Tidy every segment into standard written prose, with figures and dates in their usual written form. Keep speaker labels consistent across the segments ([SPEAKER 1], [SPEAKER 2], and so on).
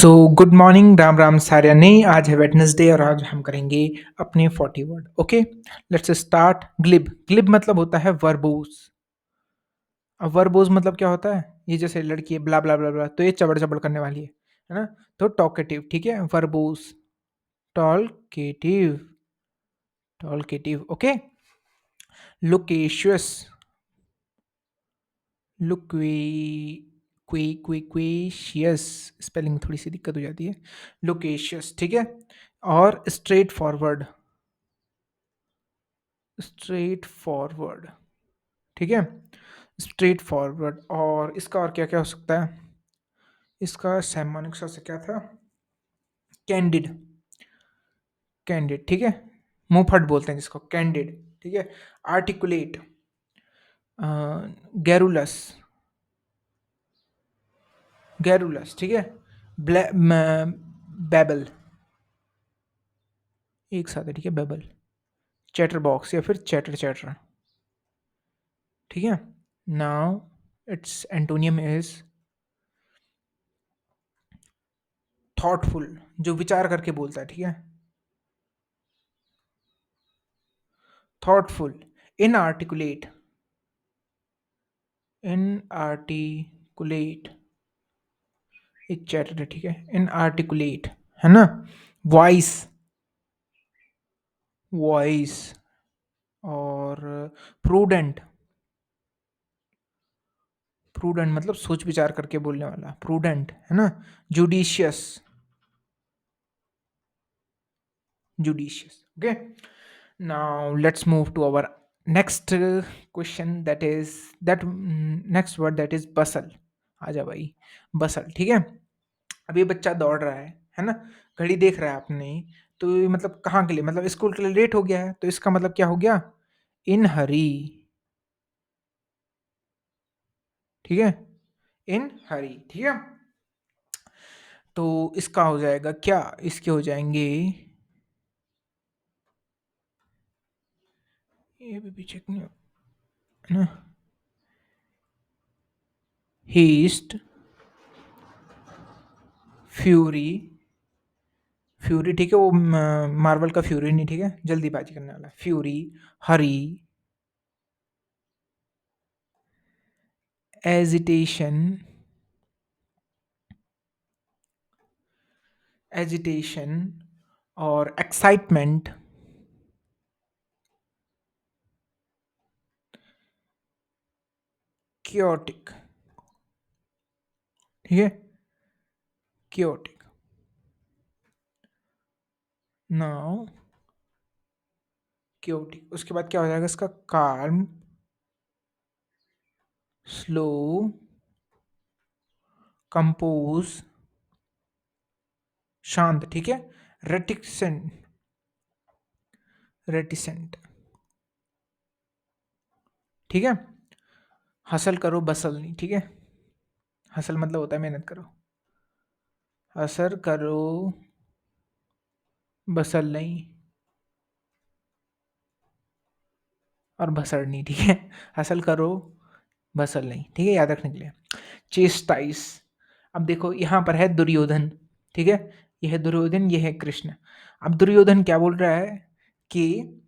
[SPEAKER 1] सो good morning, Ram Ram साਰਿਆਂ ने। आज है वेडनेसडे और आज हम करेंगे अपने 40 word. Okay, let's start. Glib glib मतलब होता है वर्बोस। अब वर्बोस मतलब क्या होता है? ये जैसे लड़की है ब्ला ब्ला ब्ला ब्ला, तो ये चबड़ चबड़ करने वाली है ना? तो टॉकेटिव, ठीक है, वर्बोस। टॉलकेटिव, टॉलकेटिव। ओके। लोकेशियस, लुक्वी क्वेशियस, स्पेलिंग थोड़ी सी दिक्कत हो जाती है। लोकेशियस, ठीक है। और स्ट्रेट फॉरवर्ड, स्ट्रेट फॉरवर्ड, ठीक है। Straight forward. और इसका और क्या क्या हो सकता है? इसका सैमोनिक से क्या था? कैंडिड, कैंडिड, ठीक है। मुंहफट बोलते हैं जिसको, कैंडिड, ठीक है। आर्टिकुलेट, गैरुलस, गैरुलस, ठीक है। बेबल, एक साथ है, ठीक है, बेबल। चैटर बॉक्स या फिर चैटर चैटर, ठीक है। Now its antonym is thoughtful, जो विचार करके बोलता है, ठीक है। थॉटफुल। इनआर्टिकुलेट, इनआर्टिकुलेट, एक चैटर है, ठीक है। इनआर्टिकुलेट, है ना। Voice, voice. और प्रूडेंट, प्रूडेंट मतलब सोच विचार करके बोलने वाला, प्रूडेंट, है ना। Judicious, judicious, okay. Now let's move to our next question, that is that next word that is bustle. आजा भाई, बसल, ठीक है। अब ये बच्चा दौड़ रहा है ना। घड़ी देख रहा है आपने, तो ये मतलब कहाँ के लिए, मतलब स्कूल के लिए लेट हो गया है, तो इसका मतलब क्या हो गया? इन हरी, ठीक है। इन हरी, ठीक है। तो इसका हो जाएगा क्या? इसके हो जाएंगे, ये भी चेक नहीं है ना। हीस्ट, फ्यूरी, फ्यूरी, ठीक है, वो मार्वल का फ्यूरी नहीं, ठीक है, जल्दीबाजी करने वाला फ्यूरी। हरी, एजिटेशन, एजिटेशन। और एक्साइटमेंट, क्योटिक, ठीक है, क्योटिक। नाउ क्योटिक, उसके बाद क्या हो जाएगा इसका? कार्म, स्लो, कंपोज, शांत, ठीक है। रेटिसेंट, रेटिसेंट, ठीक है। हसल करो, बसल नहीं, ठीक है। हसल मतलब होता है मेहनत करो, हसर करो, बसल नहीं, और भसड़ नहीं, ठीक है। हसल करो, बसल नहीं, ठीक है, याद रखने के लिए। चेस्टाइस। अब देखो यहाँ पर है दुर्योधन, ठीक है। यह है दुर्योधन, यह है कृष्ण। अब दुर्योधन क्या बोल रहा है कि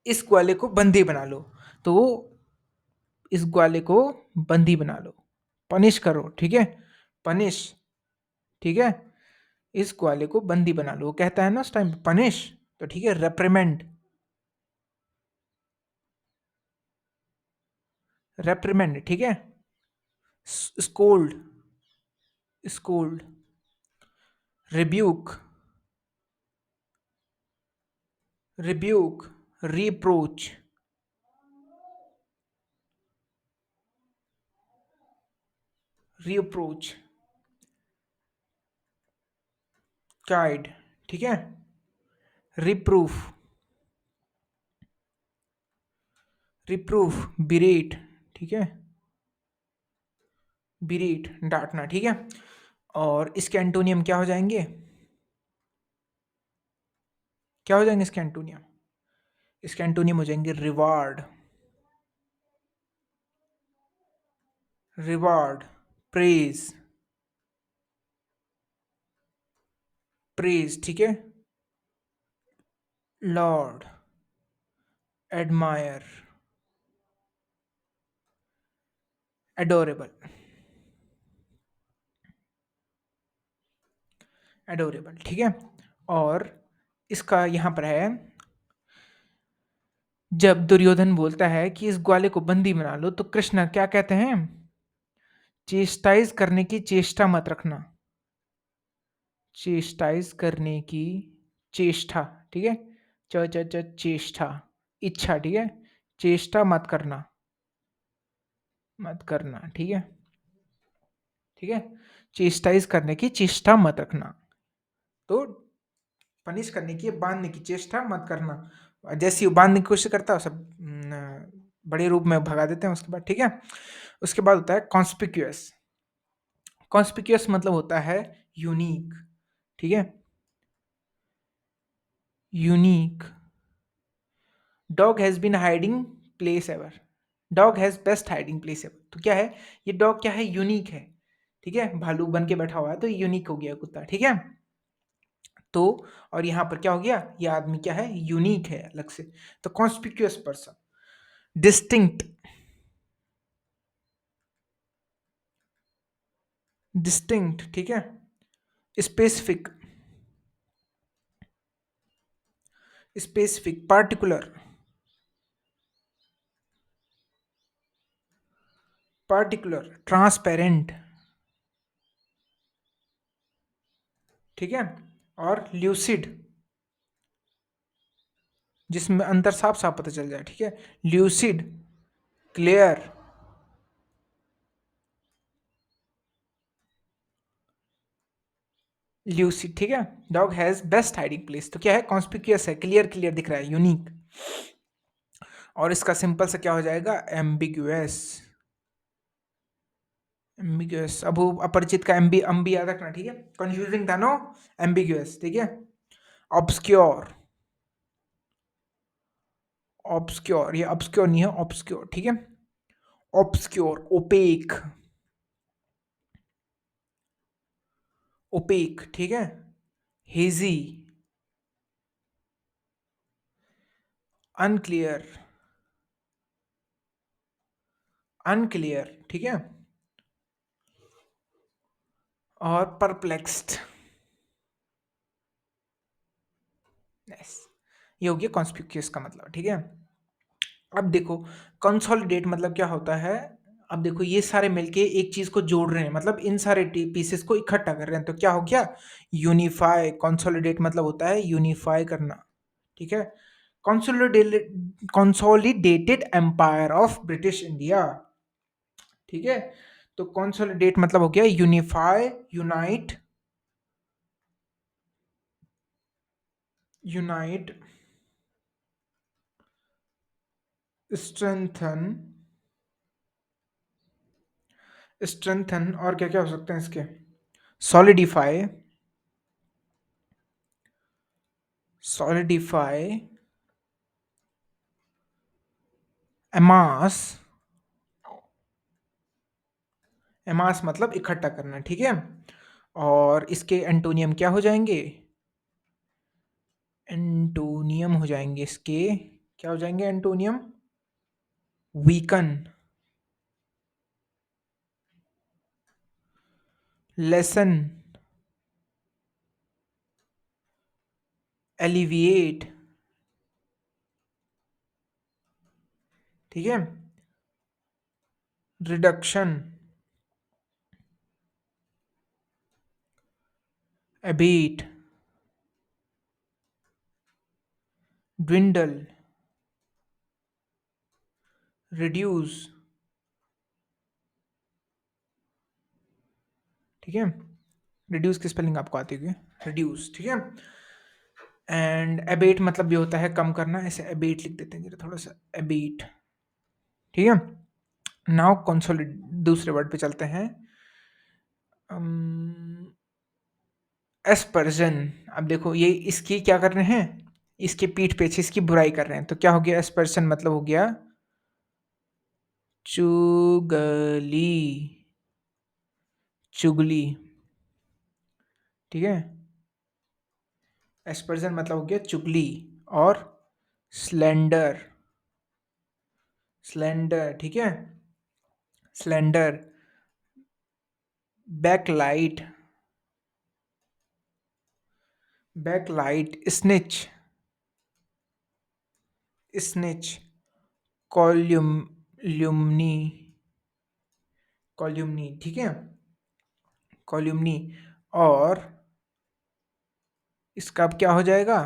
[SPEAKER 1] इस ग्वाले को बंदी बना लो। तो इस ग्वाले को बंदी बना लो, पनिश करो, ठीक है, पनिश, ठीक है। इस ग्वाले को बंदी बना लो, वो कहता है ना उस टाइम पनिश, तो ठीक है, रेप्रिमेंड, रेप्रिमेंड, ठीक है। Scold, scold. Rebuke, rebuke, reproach, reproach, guide, ठीक है। रिप्रूफ, रिप्रूफ, बिरेट, ठीक है, बिरेट, डांटना, ठीक है। और इसके एंटोनियम क्या हो जाएंगे? क्या हो जाएंगे इसके एंटोनियम? इसके एंटोनियम हो जाएंगे रिवार्ड, रिवार्ड, प्रेज, प्रेज, ठीक है, लॉर्ड, एडमायर, एडोरेबल, एडोरेबल, ठीक है। और इसका यहाँ पर है, जब दुर्योधन बोलता है कि इस ग्वाले को बंदी बना लो, तो कृष्ण क्या कहते हैं? चेस्टाइज करने की चेष्टा मत रखना, चेस्टाइज करने की चेष्टा, ठीक है, चेष्टा, इच्छा, ठीक है, चेष्टा मत करना, मत करना, ठीक है, ठीक है, चेस्टाइज करने की चेष्टा मत रखना, तो पनिश करने की, बांधने की चेष्टा मत करना। जैसे ही बांधने की कोशिश करता है सब बड़े रूप में भगा देते हैं उसके बाद, ठीक है। उसके बाद होता है कॉन्स्पिक्यूअस। कॉन्स्पिक्यूअस मतलब होता है यूनिक, ठीक है, unique. Dog has been hiding place ever, dog has best hiding place ever, तो क्या है, ये डॉग क्या है, यूनिक है, ठीक है, भालू बन के बैठा हुआ है तो यूनिक हो गया कुत्ता, ठीक है। तो और यहाँ पर क्या हो गया, ये आदमी क्या है, यूनिक है अलग से, तो कॉन्स्पिक्यूअस पर्सन। डिस्टिंक्ट, डिस्टिंक्ट, ठीक है, specific, specific, particular, particular, transparent, ठीक है, और ल्यूसिड, जिसमें अंतर साफ साफ पता चल जाए, ठीक है, ल्यूसिड, क्लियर, ल्यूसिड, ठीक है। Dog has best hiding place, तो क्या है, कॉन्स्पिक्यूअस है, क्लियर, क्लियर दिख रहा है, यूनिक। और इसका सिंपल से क्या हो जाएगा, एम्बिग्यूअस, एम्बिग्यूअस। अब वो अपरिचित का एम्बी अम्बी याद रखना, ठीक है, कंफ्यूजिंग था नो, एम्बिग्यूअस, ठीक है। ऑब्सक्योर, ऑब्सक्योर, ये ऑब्सक्योर नहीं है, ऑब्सक्योर, ठीक है, ऑब्सक्योर, ओपेक, ओपेक, ठीक है, हेजी, अनक्लियर, अनक्लियर, ठीक है, और परप्लेक्स्ड, यस, ये हो गया कॉन्स्पिक्यूअस का मतलब, ठीक है। अब देखो कंसोलिडेट मतलब क्या होता है, अब देखो ये सारे मिलके एक चीज को जोड़ रहे हैं, मतलब इन सारे पीसेस को इकट्ठा कर रहे हैं, तो क्या हो गया, यूनिफाई। कंसोलिडेट मतलब होता है यूनिफाई करना, ठीक है। Consolidated empire of British India, ठीक है। तो कंसोलिडेट मतलब हो गया unify, unite, unite, strengthen, strengthen, और क्या क्या हो सकते हैं इसके, सॉलिडिफाई, सॉलिडिफाई, एमास, एमास मतलब इकट्ठा करना, ठीक है। और इसके एंटोनियम क्या हो जाएंगे, एंटोनियम हो जाएंगे इसके, क्या हो जाएंगे एंटोनियम, वीकन, लेसन, एलिविएट, ठीक है, रिडक्शन, एबेट, ड्विंडल, रिड्यूस, ठीक है, रिड्यूस की स्पेलिंग आपको आती होगी, रिड्यूस, ठीक है। एंड एबेट मतलब भी होता है कम करना, ऐसे एबेट लिख देते हैं जरा थोड़ा सा, एबेट, ठीक है। नाउ कंसोलिड, दूसरे वर्ड पे चलते हैं, एस्पर्जन। अब देखो ये इसकी क्या कर रहे हैं, इसके पीठ पीछे इसकी बुराई कर रहे हैं, तो क्या हो गया, एस्पर्जन मतलब हो गया चुगली, चुगली, ठीक है, एस्पर्जन मतलब हो गया चुगली। और स्लेंडर, स्लेंडर ठीक है, slender. Backlight, backlight. Snitch, snitch. Calumny, calumny ठीक है, कॉल्यूमनी। और इसका अब क्या हो जाएगा,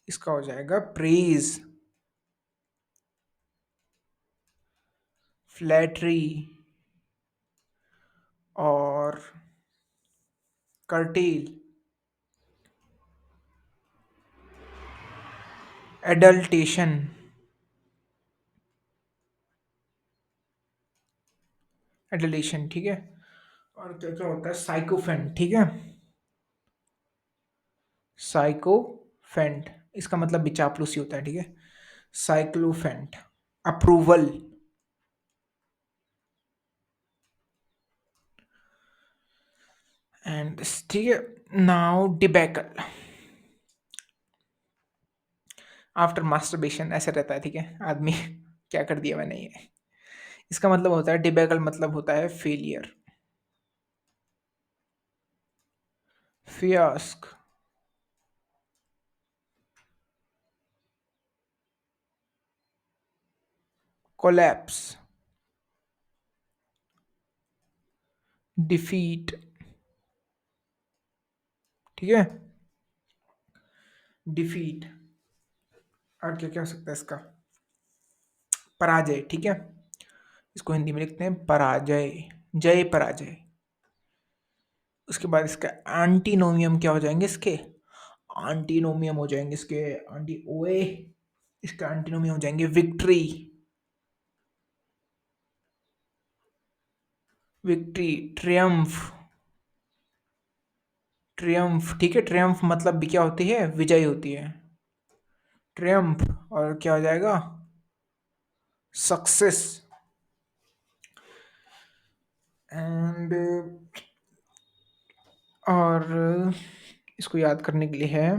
[SPEAKER 1] इसका हो जाएगा प्रेज, फ्लैटरी और कर्टेल, एडल्टेशन, एडलेशन ठीक है। और क्या क्या होता है, साइकोफेंट ठीक है, साइकोफेंट। इसका मतलब भी चापलूसी होता है ठीक है, साइक्लोफेंट। अप्रूवल, एंड ठीक है। नाउ डिबैकल, आफ्टर मास्टरबेशन ऐसे रहता है ठीक है, आदमी क्या कर दिया मैंने ये। इसका मतलब होता है डिबैकल, मतलब होता है फेलियर, फियास्क, कोलैप्स, डिफीट ठीक है, डिफीट। और क्या क्या हो सकता है इसका, पराजय ठीक है, इसको हिंदी में लिखते हैं पराजय, जय पराजय। उसके बाद इसका एंटीनोमियम क्या हो जाएंगे इसके, एंटीनोमियम हो जाएंगे इसके, एंटी ओए, इसका एंटीनोमियम हो जाएंगे विक्ट्री, विक्ट्री। ट्रियम्फ, ट्रियम्फ ठीक है, ट्रियम्फ मतलब भी क्या होती है, विजय होती है, ट्रियम्फ। और क्या हो जाएगा, सक्सेस। एंड और इसको याद करने के लिए है,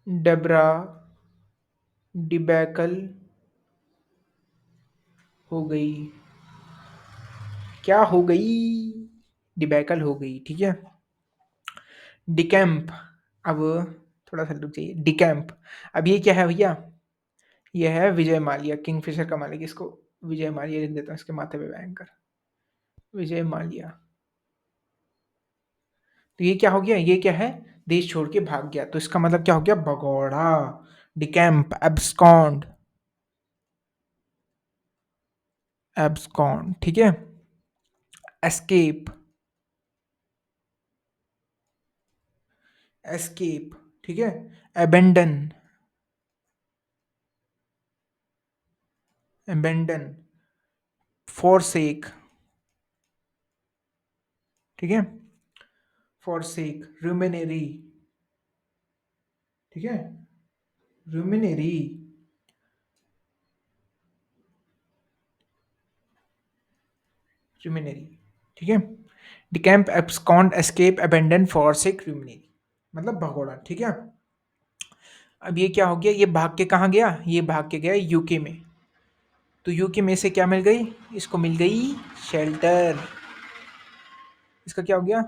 [SPEAKER 1] डेब्रा डिबैकल हो गई, क्या हो गई, डिबैकल हो गई ठीक है। डिकैम्प, अब थोड़ा सा रुक जाइए, डिकैम्प। अब ये क्या है भैया, ये है विजय माल्या, किंगफिशर का मालिक, इसको विजय माल्या लिख देता हूँ इसके माथे पे बैंकर, विजय माल्या। तो ये क्या हो गया, ये क्या है, देश छोड़ के भाग गया, तो इसका मतलब क्या हो गया, भगोड़ा। डिकैम्प, एब्सकॉन्ड, एब्सकॉन्ड ठीक है। एस्केप, एस्केप ठीक है। Abandon, abandon. फॉरसेक ठीक है, फॉरसेक। रूमिनेरी ठीक है, रूमिनेरी, रूमिनेरी ठीक है। डिकैम्प, एब्सकॉन्ड, एस्केप, अबेंडन, फॉरसेक, रूमिनेरी, मतलब भगोड़ा ठीक है। अब ये क्या हो गया, ये भाग के कहाँ गया, ये भाग के गया यूके में, तो यूके में से क्या मिल गई, इसको मिल गई शेल्टर। इसका क्या हो गया,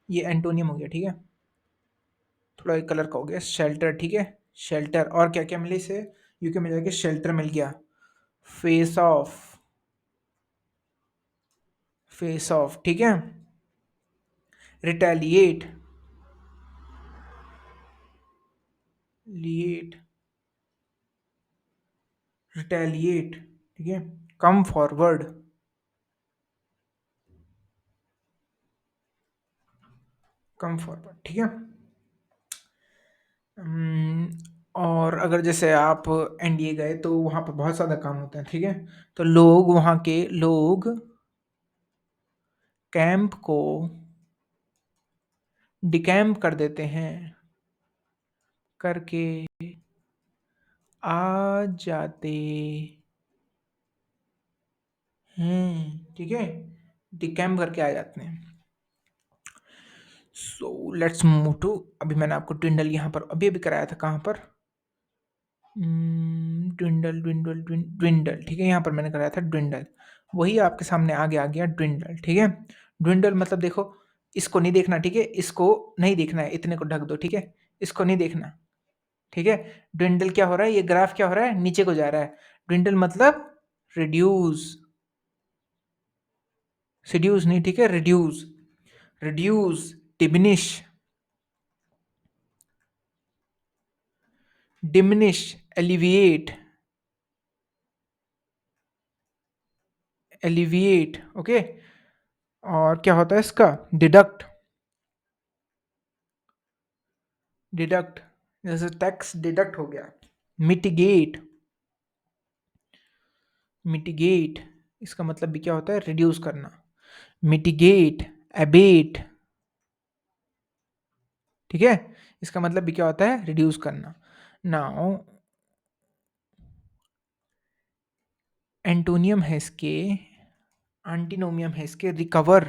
[SPEAKER 1] ये एंटोनियम हो गया ठीक है, थोड़ा एक कलर का हो गया, शेल्टर ठीक है, शेल्टर। और क्या क्या मिले इसे, यूके में जाके शेल्टर मिल गया। फेस ऑफ, फेस ऑफ ठीक है। रिटेलिएट, लिएट, रिटेलिएट ठीक है। कम फॉरवर्ड, कम फॉरवर्ड ठीक है। और अगर जैसे आप एनडीए गए तो वहाँ पर बहुत ज़्यादा काम होता है ठीक है, तो लोग वहाँ के लोग कैंप को डिकैम्प कर देते हैं, करके आ जाते हैं ठीक है, डिकैम्प करके आ जाते हैं। सो लेट्स मूव टू, अभी मैंने आपको ट्विंडल यहाँ पर अभी अभी कराया था, कहाँ पर, ट्विंडल ट्विंडल ट्विंडल, ठीक है, यहाँ पर मैंने कराया था ट्विंडल, वही आपके सामने आगे आ गया ट्विंडल, ठीक है। ट्विंडल मतलब देखो, इसको नहीं देखना, ठीक है, इसको नहीं देखना है, इतने को ढक दो, ठीक है, इसको नहीं देखना, ठीक है। ट्विंडल क्या हो रहा है, ये ग्राफ क्या हो रहा है, नीचे को जा रहा है। ट्विंडल मतलब रिड्यूस, सिड्यूस नहीं, ठीक है, reduce, reduce, diminish, diminish, alleviate, alleviate, okay. और क्या होता है इसका, डिडक्ट, डिडक्ट, जैसे टैक्स डिडक्ट हो गया। मिटिगेट, मिटिगेट, इसका मतलब भी क्या होता है, रिड्यूस करना। मिटिगेट, एबेट, ठीक है, इसका मतलब भी क्या होता है, रिड्यूस करना। नाउ एंटोनियम है इसके, एंटीनोमियम है इसके, recover,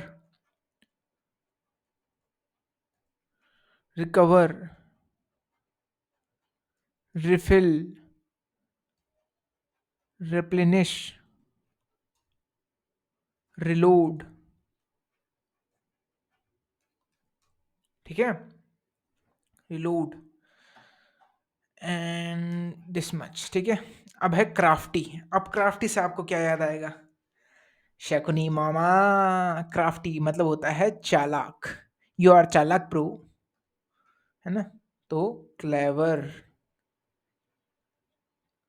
[SPEAKER 1] recover, refill, replenish, reload, ठीक है, रिलोड एंड दिस मच, ठीक है। अब है क्राफ्टी, अब क्राफ्टी से आपको क्या याद आएगा, शकुनी मामा, क्राफ्टी मतलब होता है चालाक, यू आर चालाक प्रो, है ना, तो क्लेवर,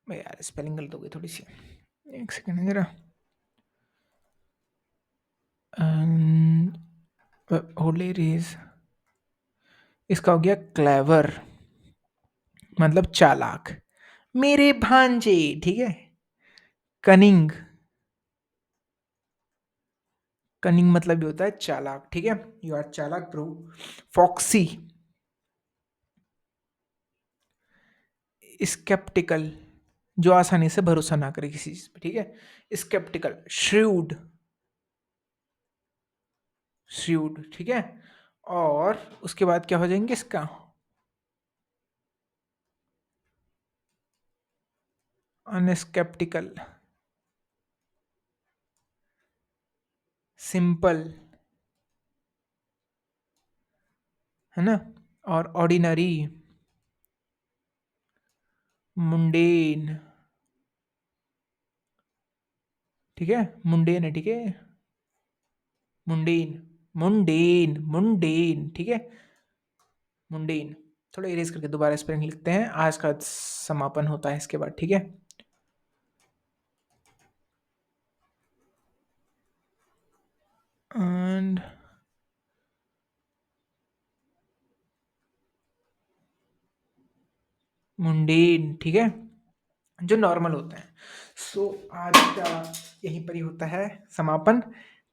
[SPEAKER 1] यार स्पेलिंग गलत हो गई थोड़ी सी, एक सेकंड जरा, होली रेज, इसका हो गया क्लेवर, मतलब चालाक, मेरे भांजे, ठीक है। कनिंग, कनिंग मतलब भी होता है चालाक, ठीक है, यू आर चालाक प्रो। फॉक्सी, स्केप्टिकल, जो आसानी से भरोसा ना करे किसी चीज पे, ठीक है, स्केप्टिकल। श्रूड, श्रूड, ठीक है। और उसके बाद क्या हो जाएंगे इसका, अनस्केप्टिकल, सिंपल, है ना, और ऑर्डिनरी, मुंडेन, ठीक है, मुंडेन है, ठीक है, मुंडेन, मुंडेन, मुंडेन, ठीक है, मुंडेन। थोड़ा इरेज करके दोबारा स्पेलिंग लिखते हैं, आज का समापन होता है इसके बाद, ठीक है। एंड मुंडेन, ठीक है, जो नॉर्मल होता है। सो आज का यहीं पर ही होता है समापन।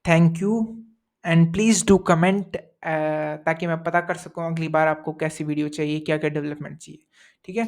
[SPEAKER 1] Thank you and please do comment, ताकि मैं पता कर सकूं अगली बार आपको कैसी वीडियो चाहिए, क्या क्या डेवलपमेंट चाहिए, ठीक है।